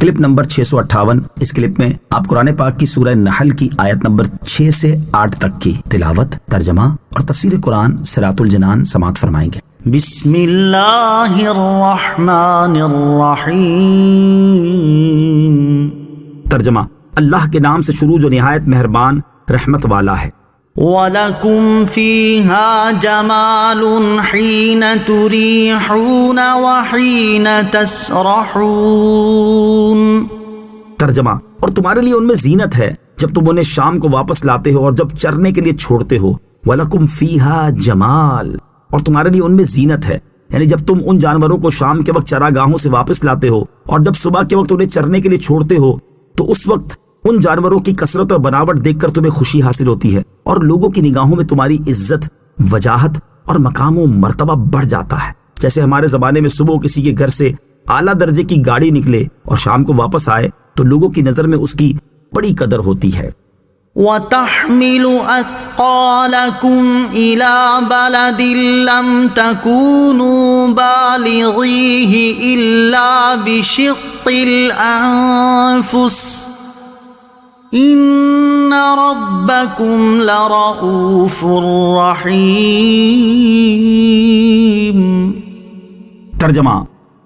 Clip number 658۔ اس clip میں آپ قرآن پاک کی سورہ نحل کی آیت نمبر 6 سے 8 تک کی تلاوت، ترجمہ اور تفسیر قرآن صراط الجنان سماعت فرمائیں گے۔ بسم اللہ الرحمن الرحیم۔ ترجمہ، اللہ کے نام سے شروع جو نہایت مہربان رحمت والا ہے۔ وَلَكُمْ فِيهَا جَمَالٌ حِينَ تُرِيحُونَ وَحِينَ تَسْرَحُونَ۔ ترجمہ، اور تمہارے لیے ان میں زینت ہے جب تم انہیں شام کو واپس لاتے ہو اور جب چرنے کے لیے چھوڑتے ہو۔ وَلَكُمْ فِيهَا جَمَال، اور تمہارے لیے ان میں زینت ہے، یعنی جب تم ان جانوروں کو شام کے وقت چراگاہوں سے واپس لاتے ہو اور جب صبح کے وقت انہیں چرنے کے لیے چھوڑتے ہو تو اس وقت ان جانوروں کی کثرت اور بناوٹ دیکھ کر تمہیں خوشی حاصل ہوتی ہے اور لوگوں کی نگاہوں میں تمہاری عزت، وجاہت اور مقام و مرتبہ بڑھ جاتا ہے۔ جیسے ہمارے زمانے میں صبح کسی کے گھر سے اعلیٰ درجے کی گاڑی نکلے اور شام کو واپس آئے تو لوگوں کی نظر میں اس کی بڑی قدر ہوتی ہے۔ وَتَحْمِلُ أَثْقَالَكُمْ إِلَى بَلَدٍ لَمْ تَكُونُوا بَالِغِيهِ إِلَّا بِشِقِّ الْأَنفُسِ إِنَّ رَبَّكُمْ لَرَءُوفٌ رَحِيمٌ۔ ترجمہ،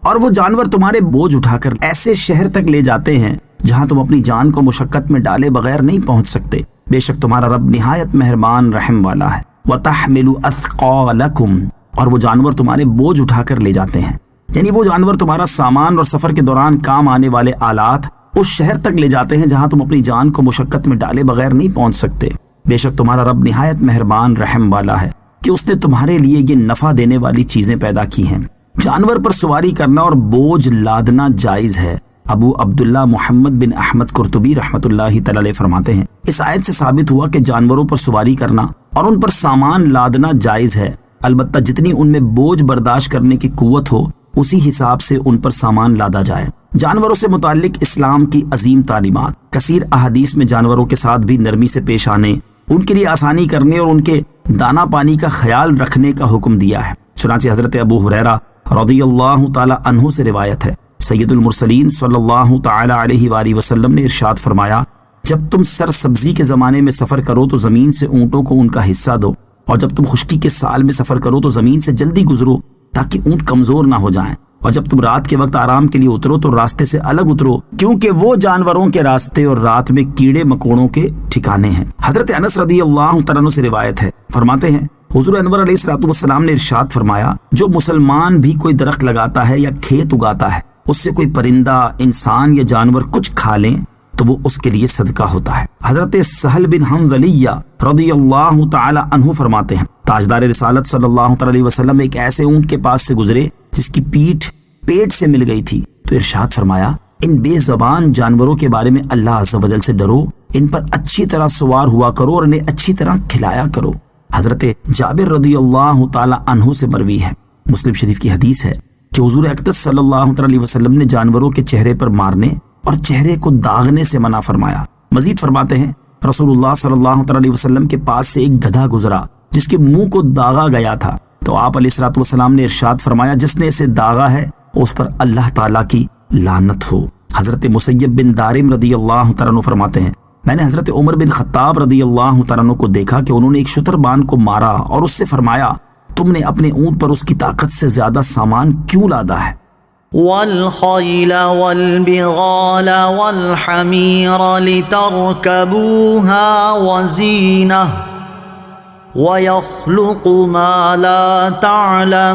اور وہ جانور تمہارے بوجھ اٹھا کر ایسے شہر تک لے جاتے ہیں جہاں تم اپنی جان کو مشقت میں ڈالے بغیر نہیں پہنچ سکتے، بے شک تمہارا رب نہایت مہربان رحم والا ہے۔ وَتَحْمِلُ أَثْقَالَكُمْ، اور وہ جانور تمہارے بوجھ اٹھا کر لے جاتے ہیں، یعنی وہ جانور تمہارا سامان اور سفر کے دوران کام آنے والے آلات اس شہر تک لے جاتے ہیں جہاں تم اپنی جان کو مشقت میں ڈالے بغیر نہیں پہنچ سکتے، بے شک تمہارا رب نہایت مہربان رحم والا ہے کہ اس نے تمہارے لیے یہ نفع دینے والی چیزیں پیدا کی ہیں۔ جانور پر سواری کرنا اور بوجھ لادنا جائز ہے۔ ابو عبداللہ محمد بن احمد قرطبی رحمۃ اللہ تعالی علیہ فرماتے ہیں، اس آیت سے ثابت ہوا کہ جانوروں پر سواری کرنا اور ان پر سامان لادنا جائز ہے، البتہ جتنی ان میں بوجھ برداشت کرنے کی قوت ہو اسی حساب سے ان پر سامان لادا جائے۔ جانوروں سے متعلق اسلام کی عظیم تعلیمات، کثیر احادیث میں جانوروں کے ساتھ بھی نرمی سے پیش آنے، ان کے لیے آسانی کرنے اور ان کے دانا پانی کا خیال رکھنے کا حکم دیا ہے۔ چنانچہ حضرت ابو ہریرہ رضی اللہ تعالی عنہ سے روایت ہے، سید المرسلین صلی اللہ تعالی علیہ وآلہ وسلم نے ارشاد فرمایا، جب تم سر سبزی کے زمانے میں سفر کرو تو زمین سے اونٹوں کو ان کا حصہ دو، اور جب تم خشکی کے سال میں سفر کرو تو زمین سے جلدی گزرو تاکہ اونٹ کمزور نہ ہو جائیں، اور جب تم رات کے وقت آرام کے لیے اترو تو راستے سے الگ اترو، کیونکہ وہ جانوروں کے راستے اور رات میں کیڑے مکوڑوں کے ٹھکانے ہیں۔ حضرت انس رضی اللہ تعالیٰ عنہ سے روایت ہے، فرماتے ہیں حضور انور علیہ الصلوۃ والسلام نے ارشاد فرمایا، جو مسلمان بھی کوئی درخت لگاتا ہے یا کھیت اگاتا ہے، اس سے کوئی پرندہ، انسان یا جانور کچھ کھا لیں تو وہ اس کے لیے صدقہ ہوتا ہے۔ حضرت سہل بن حنظلیہ رضی اللہ تعالی عنہ فرماتے ہیں، تاجدار رسالت صلی اللہ تعالی علیہ وسلم ایک ایسے اونٹ کے پاس سے گزرے جس کی پیٹھ پیٹ سے مل گئی تھی، تو ارشاد فرمایا، ان بے زبان جانوروں کے بارے میں اللہ عز و جل سے ڈرو، ان پر اچھی طرح سوار ہوا کرو اور انہیں اچھی طرح کھلایا کرو۔ حضرت جابر رضی اللہ تعالی عنہ سے مروی ہے، مسلم شریف کی حدیث ہے کہ حضور اقدس صلی اللہ تعالی علیہ وسلم نے جانوروں کے چہرے پر مارنے اور چہرے کو داغنے سے منع فرمایا۔ مزید فرماتے ہیں، رسول اللہ صلی اللہ تعالی علیہ وسلم کے پاس سے ایک گدھا گزرا جس کے منہ کو داغا گیا تھا، تو آپ علیہ الصلوۃ والسلام نے ارشاد فرمایا، جس نے اسے داغا ہے اس پر اللہ تعالیٰ کی لعنت ہو۔ حضرت مسیب بن دارم رضی اللہ تعالیٰ عنہ فرماتے ہیں، میں نے حضرت عمر بن خطاب رضی اللہ تعالیٰ عنہ کو دیکھا کہ انہوں نے ایک شتربان کو مارا اور اس سے فرمایا، تم نے اپنے اونٹ پر اس کی طاقت سے زیادہ سامان کیوں لادا ہے؟ وَالْخَيْلَ وَالْبِغَالَ وَالْحَمِيرَ لِتَرْكَبُوهَا وَزِينَةً وَيَخْلُقُ مَا لَا تَعْلَمُونَ۔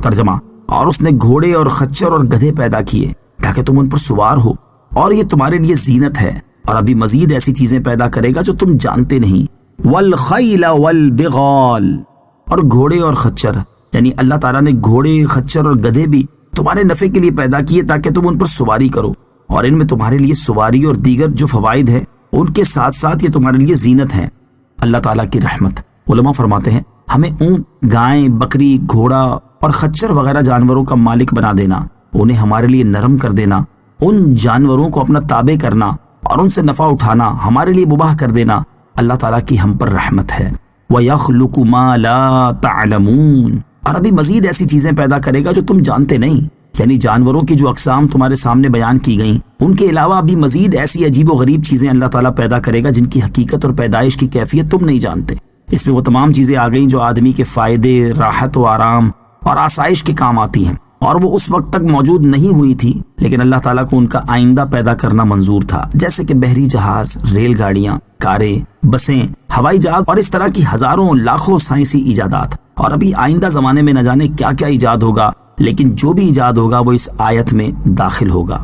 ترجمہ، اور اس نے گھوڑے اور خچر اور گدھے پیدا کیے تاکہ تم ان پر سوار ہو، اور یہ تمہارے لیے زینت ہے، اور ابھی مزید ایسی چیزیں پیدا کرے گا جو تم جانتے نہیں۔ والخیل والبغال، اور گھوڑے اور خچر، یعنی اللہ تعالیٰ نے گھوڑے، خچر اور گدھے بھی تمہارے نفع کے لیے پیدا کیے تاکہ تم ان پر سواری کرو، اور ان میں تمہارے لیے سواری اور دیگر جو فوائد ہیں ان کے ساتھ ساتھ یہ تمہارے لیے زینت ہے۔ اللہ تعالیٰ کی رحمت۔ علماء فرماتے ہیں، ہمیں اونٹ، گائیں، بکری، گھوڑا اور خچر وغیرہ جانوروں کا مالک بنا دینا، انہیں ہمارے لیے نرم کر دینا، ان جانوروں کو اپنا تابع کرنا اور ان سے نفع اٹھانا ہمارے لیے مباح کر دینا اللہ تعالیٰ کی ہم پر رحمت ہے۔ وَيَخْلُقُ مَا لَا تَعْلَمُونَ، اور ابھی مزید ایسی چیزیں پیدا کرے گا جو تم جانتے نہیں، یعنی جانوروں کی جو اقسام تمہارے سامنے بیان کی گئیں ان کے علاوہ ابھی مزید ایسی عجیب و غریب چیزیں اللہ تعالیٰ پیدا کرے گا جن کی حقیقت اور پیدائش کی کیفیت تم نہیں جانتے۔ اس میں وہ تمام چیزیں آ گئیں جو آدمی کے فائدے، راحت و آرام اور آسائش کے کام آتی ہیں، اور وہ اس وقت تک موجود نہیں ہوئی تھی، لیکن اللہ تعالیٰ کو ان کا آئندہ پیدا کرنا منظور تھا، جیسے کہ بحری جہاز، ریل گاڑیاں، کاریں، بسیں، ہوائی جہاز اور اس طرح کی ہزاروں لاکھوں سائنسی ایجادات۔ اور ابھی آئندہ زمانے میں نہ جانے کیا کیا ایجاد ہوگا، لیکن جو بھی ایجاد ہوگا وہ اس آیت میں داخل ہوگا۔